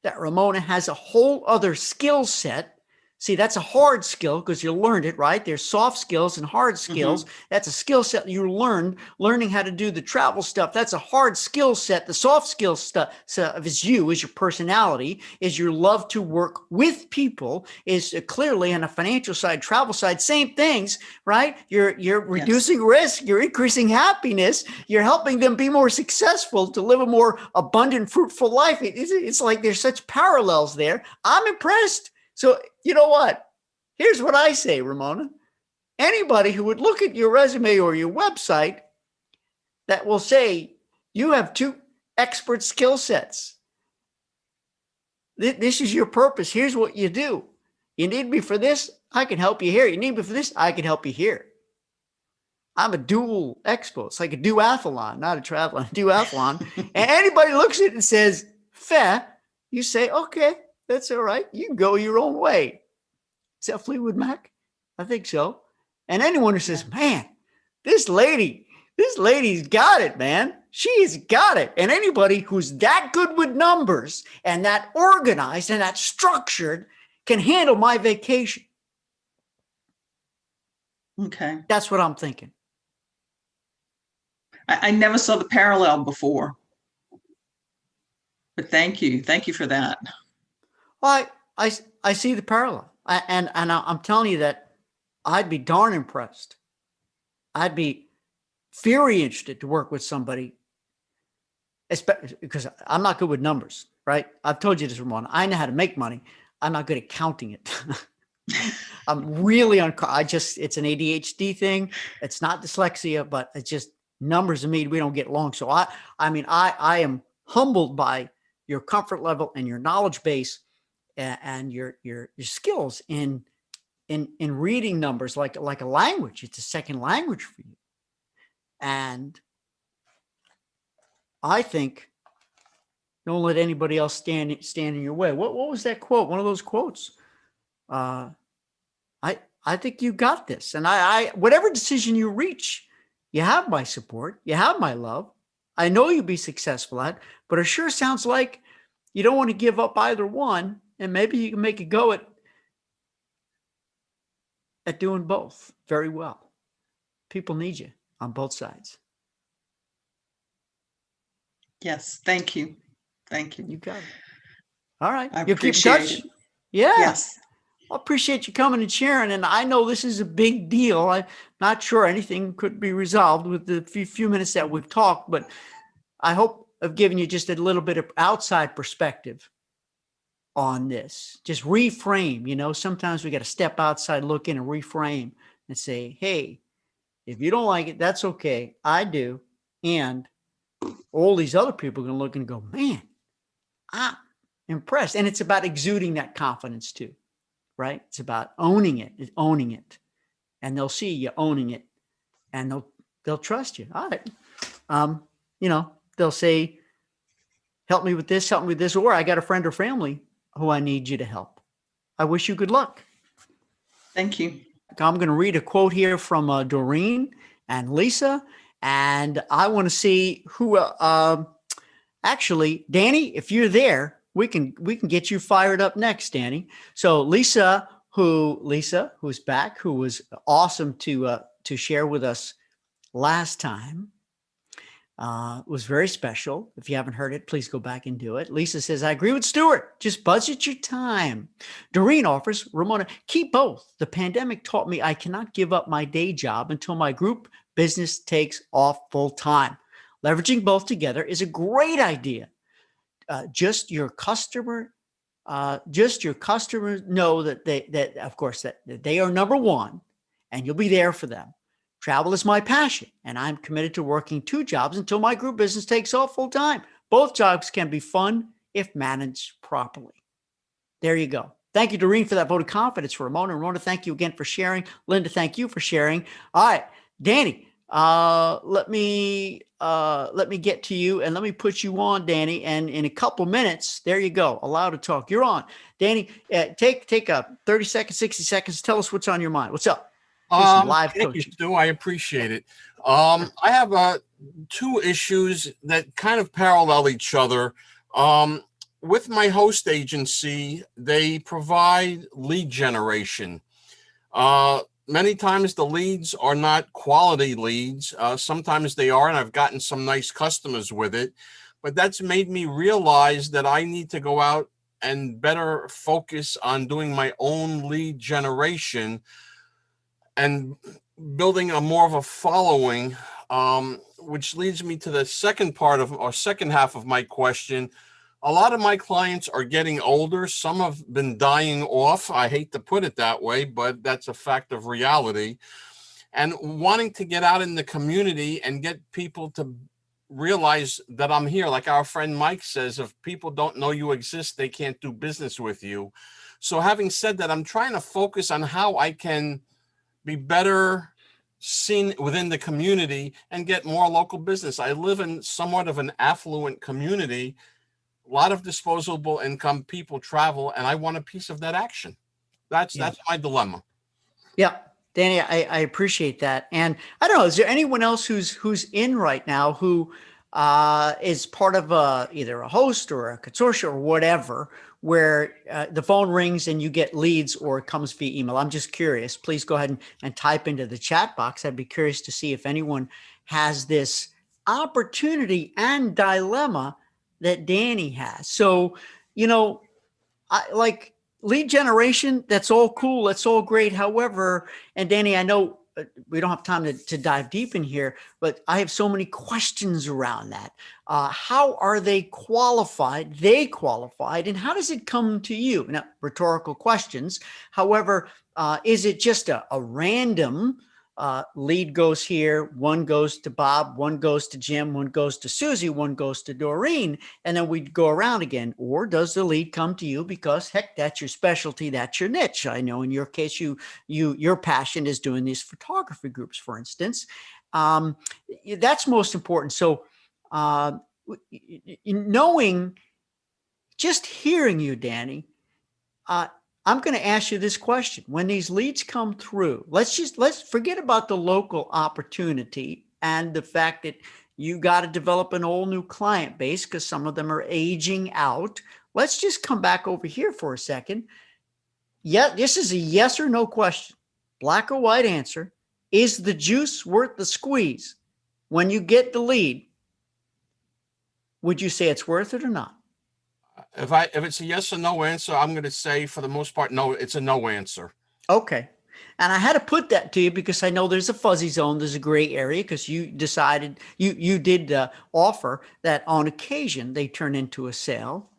that Ramona has a whole other skill set? See, that's a hard skill because you learned it, right? There's soft skills and hard skills. That's a skill set you learned. Learning how to do the travel stuff, that's a hard skill set. The soft skill stuff is you, is your personality, is your love to work with people, is clearly on a financial side, travel side, same things, right? You're reducing risk, you're increasing happiness, you're helping them be more successful to live a more abundant, fruitful life. It's like there's such parallels there. I'm impressed. So you know what? Here's what I say, Ramona. Anybody who would look at your resume or your website that will say you have two expert skill sets. This is your purpose. Here's what you do. You need me for this? I can help you here. You need me for this? I can help you here. I'm a dual expo. It's like a duathlon, not a triathlon, a duathlon. And anybody looks at it and says, fair, you say, okay. That's all right. You can go your own way. Is that Fleetwood Mac? I think so. And anyone who says, man, this lady's got it, man. She's got it. And anybody who's that good with numbers and that organized and that structured can handle my vacation.
Okay.
That's what I'm thinking.
I never saw the parallel before. But thank you. Thank you for that.
Well, I see the parallel. And I'm telling you that I'd be darn impressed. I'd be very interested to work with somebody, especially because I'm not good with numbers, right? I've told you this, Ramona. I know how to make money. I'm not good at counting it. I'm really it's an ADHD thing. It's not dyslexia, but it's just numbers and me, we don't get along. So I am humbled by your comfort level and your knowledge base and your skills in reading numbers like a language. It's a second language for you. And I think don't let anybody else stand in your way. What was that quote? One of those quotes. I think you got this. And I whatever decision you reach, you have my support. You have my love. I know you'll be successful at, but it sure sounds like you don't want to give up either one. And maybe you can make a go at doing both very well. People need you on both sides.
Yes. Thank you. Thank you.
You got it. All right.
I
You'll keep in
appreciate
touch?
it.
Yeah.
Yes.
I appreciate you coming and sharing. And I know this is a big deal. I'm not sure anything could be resolved with the few minutes that we've talked, but I hope I've given you just a little bit of outside perspective on this. Just reframe. Sometimes we got to step outside, look in and reframe and say, hey, if you don't like it, that's okay. I do. And all these other people are going to look and go, man, I'm impressed. And it's about exuding that confidence too, right? It's about owning it. And they'll see you owning it and they'll trust you. All right. They'll say, help me with this, or I got a friend or family who I need you to help. I wish you good luck.
Thank you.
I'm going to read a quote here from Doreen and Lisa, and I want to see who, actually, Danny, if you're there, we can get you fired up next, Danny. So Lisa, who's back, who was awesome to share with us last time. Was very special. If you haven't heard it, please go back and do it. Lisa says, I agree with Stuart. Just budget your time. Doreen offers, Ramona, keep both. The pandemic taught me I cannot give up my day job until my group business takes off full time. Leveraging both together is a great idea. Just your customers know that of course that they are number one, and you'll be there for them. Travel is my passion, and I'm committed to working 2 jobs until my group business takes off full time. Both jobs can be fun if managed properly. There you go. Thank you, Doreen, for that vote of confidence for Ramona. And Ramona, thank you again for sharing. Linda, thank you for sharing. All right, Danny, let me get to you, and let me put you on, Danny. And in a couple minutes, there you go. Allowed to talk. You're on, Danny. Take a 30 seconds, 60 seconds. Tell us what's on your mind. What's up? Do some live
Thank you,
coaching.
Stu. I appreciate it. I have 2 issues that kind of parallel each other. With my host agency, they provide lead generation. Many times the leads are not quality leads. Sometimes they are, and I've gotten some nice customers with it. But that's made me realize that I need to go out and better focus on doing my own lead generation and building a more of a following, which leads me to the second half of my question. A lot of my clients are getting older. Some have been dying off. I hate to put it that way, but that's a fact of reality. And wanting to get out in the community and get people to realize that I'm here. Like our friend Mike says, if people don't know you exist, they can't do business with you. So having said that, I'm trying to focus on how I can be better seen within the community and get more local business. I live in somewhat of an affluent community. A lot of disposable income, people travel, and I want a piece of that action. That's my dilemma.
Yeah, Danny, I appreciate that. And I don't know, is there anyone else who's in right now who is part of either a host or a consortium or whatever, where the phone rings and you get leads or it comes via email? I'm just curious. Please go ahead and type into the chat box. I'd be curious to see if anyone has this opportunity and dilemma that Danny has. So, I like lead generation. That's all cool. That's all great. However, and Danny, I know we don't have time to dive deep in here, but I have so many questions around that. How are they qualified? And how does it come to you? Now, rhetorical questions. However, is it just a random lead goes here, one goes to Bob, one goes to Jim, one goes to Susie, one goes to Doreen, and then we go around again? Or does the lead come to you because, heck, that's your specialty, that's your niche? I know in your case, your passion is doing these photography groups, for instance. That's most important. So knowing, just hearing you, Danny, I'm going to ask you this question. When these leads come through, let's forget about the local opportunity and the fact that you got to develop an all new client base because some of them are aging out. Let's just come back over here for a second. Yeah, this is a yes or no question. Black or white answer. Is the juice worth the squeeze? When you get the lead, would you say it's worth it or not?
If it's a yes or no answer, I'm going to say for the most part, no, it's a no answer.
Okay. And I had to put that to you because I know there's a fuzzy zone, there's a gray area, because you decided you did offer that on occasion they turn into a sale.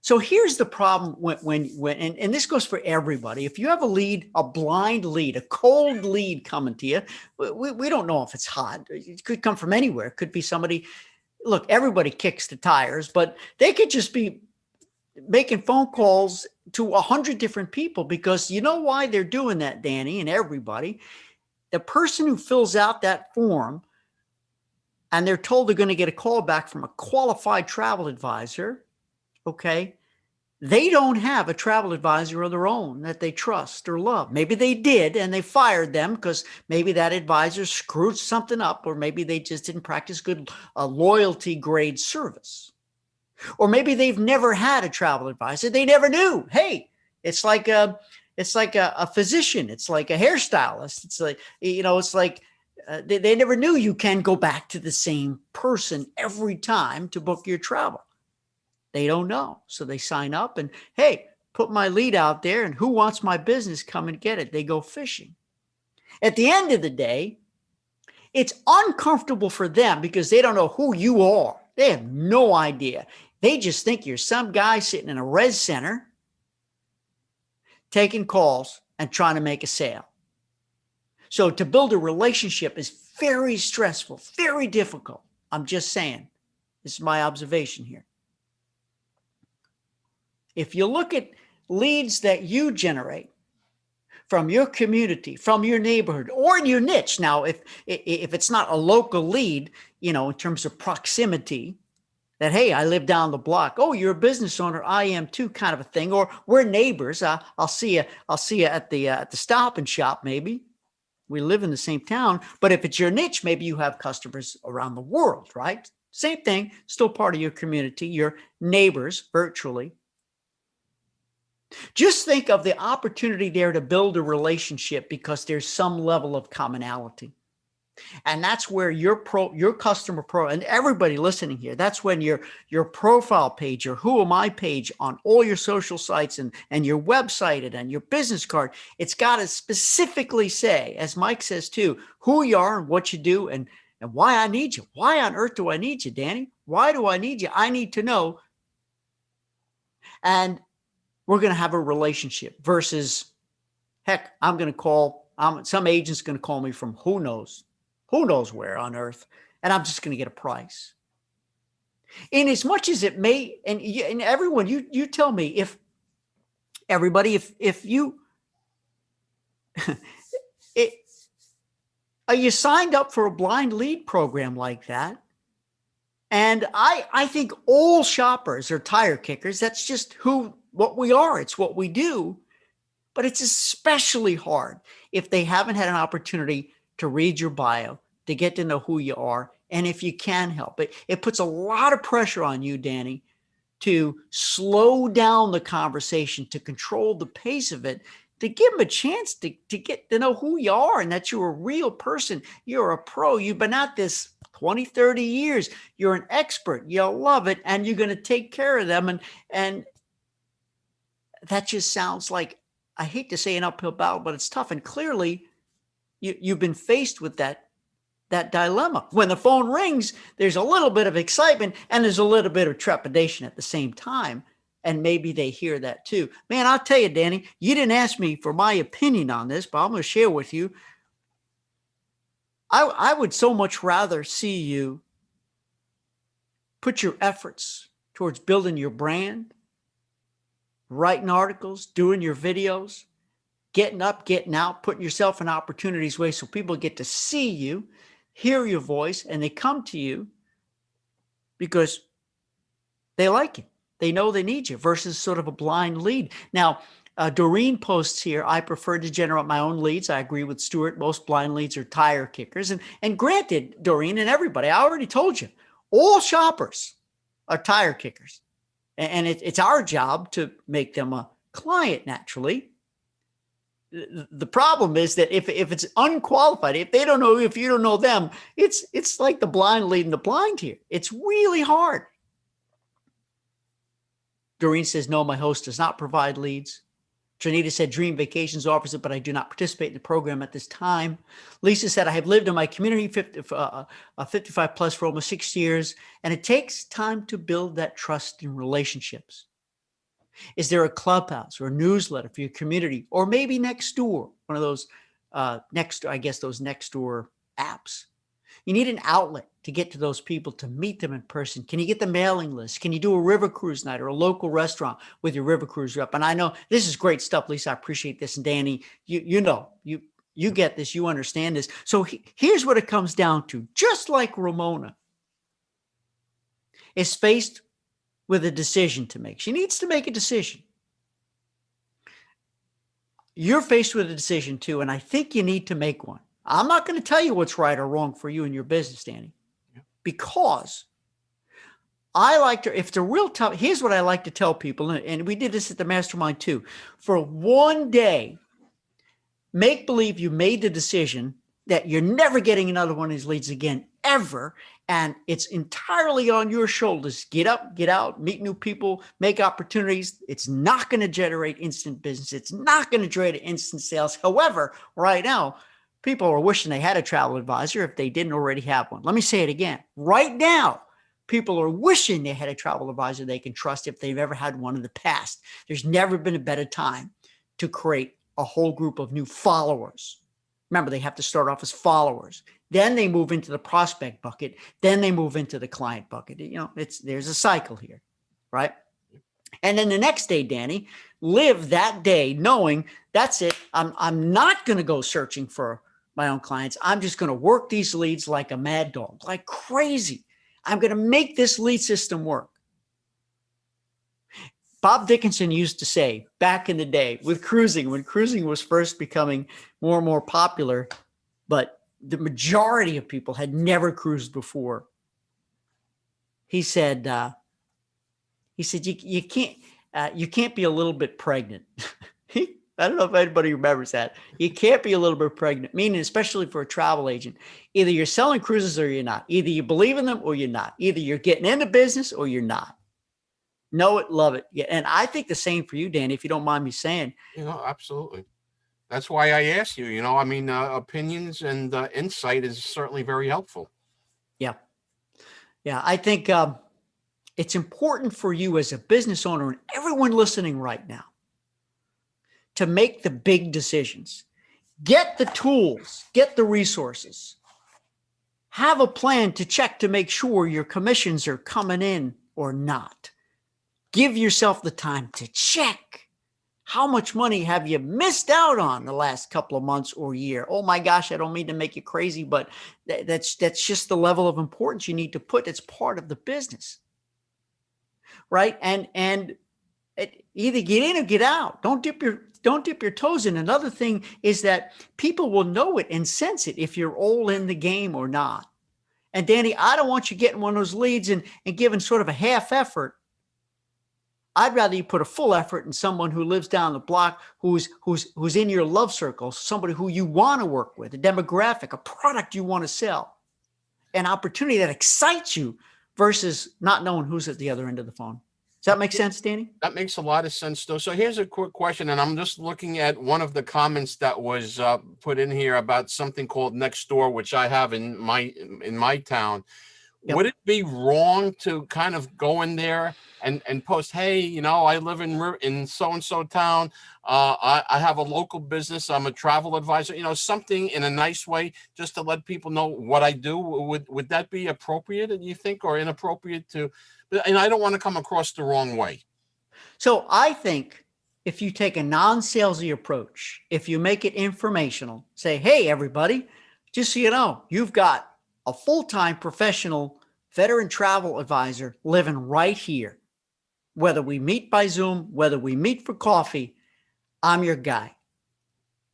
So here's the problem when and this goes for everybody. If you have a lead, a blind lead, a cold lead coming to you, we don't know if it's hot. It could come from anywhere. It could be somebody. Look, everybody kicks the tires, but they could just be making phone calls to 100 different people, because you know why they're doing that, Danny, and everybody. The person who fills out that form and they're told they're going to get a call back from a qualified travel advisor, okay, they don't have a travel advisor of their own that they trust or love. Maybe they did and they fired them because maybe that advisor screwed something up, or maybe they just didn't practice good loyalty grade service. Or maybe they've never had a travel advisor. They never knew. Hey, it's like a physician. It's like a hairstylist. It's like, it's like they never knew you can go back to the same person every time to book your travel. They don't know. So they sign up and, hey, put my lead out there, and who wants my business? Come and get it. They go fishing. At the end of the day, It's uncomfortable for them because they don't know who you are. They have no idea. They just think you're some guy sitting in a res center taking calls and trying to make a sale. So to build a relationship is very stressful, very difficult. I'm just saying. This is my observation here. If you look at leads that you generate from your community, from your neighborhood, or in your niche. Now, if it's not a local lead, in terms of proximity, that, hey, I live down the block. Oh, you're a business owner. I am too, kind of a thing. Or we're neighbors. I'll see you. I'll see you at the Stop and Shop. Maybe we live in the same town. But if it's your niche, maybe you have customers around the world, right? Same thing. Still part of your community, your neighbors virtually. Just think of the opportunity there to build a relationship because there's some level of commonality. And that's where your customer pro, and everybody listening here, that's when your profile page, your who am I page on all your social sites and your website and your business card, it's got to specifically say, as Mike says too, who you are and what you do and why I need you. Why on earth do I need you, Danny? Why do I need you? I need to know. And we're going to have a relationship versus, heck, I'm going to call, some agent's going to call me from who knows where on earth, and I'm just going to get a price. In as much as it may, and everyone, you tell me if everybody, if you, are you signed up for a blind lead program like that? And I think all shoppers are tire kickers. That's just what we are. It's what we do. But it's especially hard if they haven't had an opportunity to read your bio, to get to know who you are, and if you can help. It puts a lot of pressure on you, Danny, to slow down the conversation, to control the pace of it, to give them a chance to get to know who you are and that you're a real person. You're a pro. You've been at this 20, 30 years. You're an expert. You'll love it, and you're going to take care of them. And that just sounds like, I hate to say an uphill battle, but it's tough. And clearly, you've been faced with that dilemma. When the phone rings, there's a little bit of excitement and there's a little bit of trepidation at the same time. And maybe they hear that too. Man, I'll tell you, Danny, you didn't ask me for my opinion on this, but I'm going to share with you. I would so much rather see you put your efforts towards building your brand, writing articles, doing your videos, getting up, getting out, putting yourself in opportunities way so people get to see you, hear your voice, and they come to you because they like you. They know they need you versus sort of a blind lead. Now, Doreen posts here, I prefer to generate my own leads. I agree with Stuart. Most blind leads are tire kickers. And granted, Doreen and everybody, I already told you, all shoppers are tire kickers. And it's our job to make them a client naturally. The problem is that if it's unqualified, if they don't know, if you don't know them, it's like the blind leading the blind here. It's really hard. Doreen says, no, my host does not provide leads. Trinita said, Dream Vacations offers it, but I do not participate in the program at this time. Lisa said, I have lived in my community 55 plus for almost 6 years, and it takes time to build that trust in relationships. Is there a clubhouse or a newsletter for your community? Or maybe Nextdoor, one of those those Nextdoor apps. You need an outlet to get to those people, to meet them in person. Can you get the mailing list? Can you do a river cruise night or a local restaurant with your river cruise rep? And I know this is great stuff, Lisa. I appreciate this. And Danny, you get this, you understand this. So here's what it comes down to. Just like Ramona is faced with a decision to make. She needs to make a decision. You're faced with a decision too, and I think you need to make one. I'm not going to tell you what's right or wrong for you and your business, Danny, because I like to, if it's a real tough, here's what I like to tell people, and we did this at the mastermind too. For one day, make believe you made the decision that you're never getting another one of these leads again, ever. And it's entirely on your shoulders. Get up, get out, meet new people, make opportunities. It's not going to generate instant business. It's not going to generate instant sales. However, right now, People are wishing they had a travel advisor if they didn't already have one. Let me say it again. Right now, people are wishing they had a travel advisor they can trust if they've ever had one in the past. There's never been a better time to create a whole group of new followers. Remember, they have to start off as followers. Then they move into the prospect bucket. Then they move into the client bucket. There's a cycle here, right? And then the next day, Danny, live that day knowing that's it. I'm not going to go searching for my own clients. I'm just going to work these leads like a mad dog, like crazy. I'm going to make this lead system work. Bob Dickinson used to say back in the day with cruising, when cruising was first becoming more and more popular, but the majority of people had never cruised before. He said, you can't be a little bit pregnant. I don't know if anybody remembers that. You can't be a little bit pregnant, meaning especially for a travel agent. Either you're selling cruises or you're not. Either you believe in them or you're not. Either you're getting into business or you're not. Know it, love it. Yeah, and I think the same for you, Danny, if you don't mind me saying.
Absolutely. That's why I asked you. Opinions and insight is certainly very helpful.
Yeah. Yeah, I think it's important for you as a business owner and everyone listening right now to make the big decisions. Get the tools, get the resources. Have a plan to check to make sure your commissions are coming in or not. Give yourself the time to check. How much money have you missed out on the last couple of months or year? Oh my gosh, I don't mean to make you crazy, but that's just the level of importance you need to put. It's part of the business, right? And either get in or get out. Don't dip your toes in. Another thing is that people will know it and sense it if you're all in the game or not. And Danny, I don't want you getting one of those leads and giving sort of a half effort. I'd rather you put a full effort in someone who lives down the block, who's in your love circle, somebody who you want to work with, a demographic, a product you want to sell, an opportunity that excites you versus not knowing who's at the other end of the phone. Does that make sense, Danny?
That makes a lot of sense, though. So here's a quick question, and I'm just looking at one of the comments that was put in here about something called Nextdoor, which I have in my town. Yep. Would it be wrong to kind of go in there and post, hey, I live in so-and-so town. I have a local business. I'm a travel advisor, something in a nice way just to let people know what I do. Would that be appropriate, do you think, or inappropriate to? And I don't want to come across the wrong way.
So I think if you take a non-salesy approach, if you make it informational, say, hey, everybody, just so you know, you've got a full-time professional veteran travel advisor living right here. Whether we meet by Zoom, whether we meet for coffee, I'm your guy.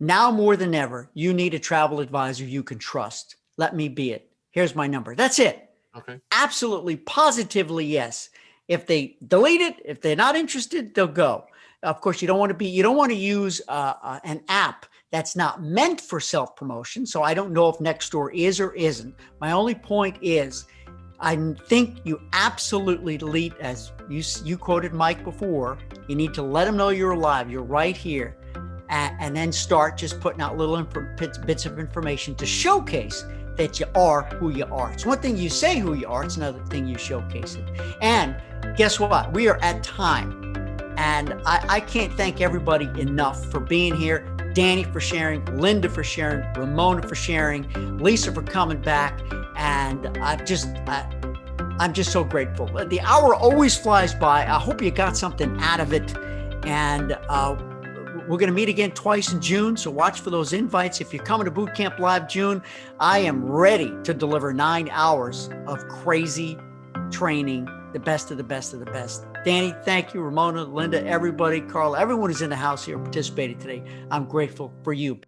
Now more than ever, you need a travel advisor you can trust. Let me be it. Here's my number. That's it.
Okay.
Absolutely, positively, yes. If they delete it, if they're not interested, they'll go. Of course, you don't want to use an app that's not meant for self-promotion. So I don't know if Nextdoor is or isn't. My only point is, I think you absolutely delete, as you quoted Mike before, you need to let them know you're alive, you're right here, and then start just putting out little bits of information to showcase that you are who you are. It's one thing you say who you are, it's another thing you showcase it. And guess what? We are at time. And I can't thank everybody enough for being here. Danny for sharing, Linda for sharing, Ramona for sharing, Lisa for coming back. And I'm just so grateful. The hour always flies by. I hope you got something out of it. And we're going to meet again twice in June. So watch for those invites. If you're coming to Boot Camp Live June, I am ready to deliver 9 hours of crazy training, the best of the best of the best. Danny, thank you. Ramona, Linda, everybody, Carl, everyone who's in the house here participated today. I'm grateful for you.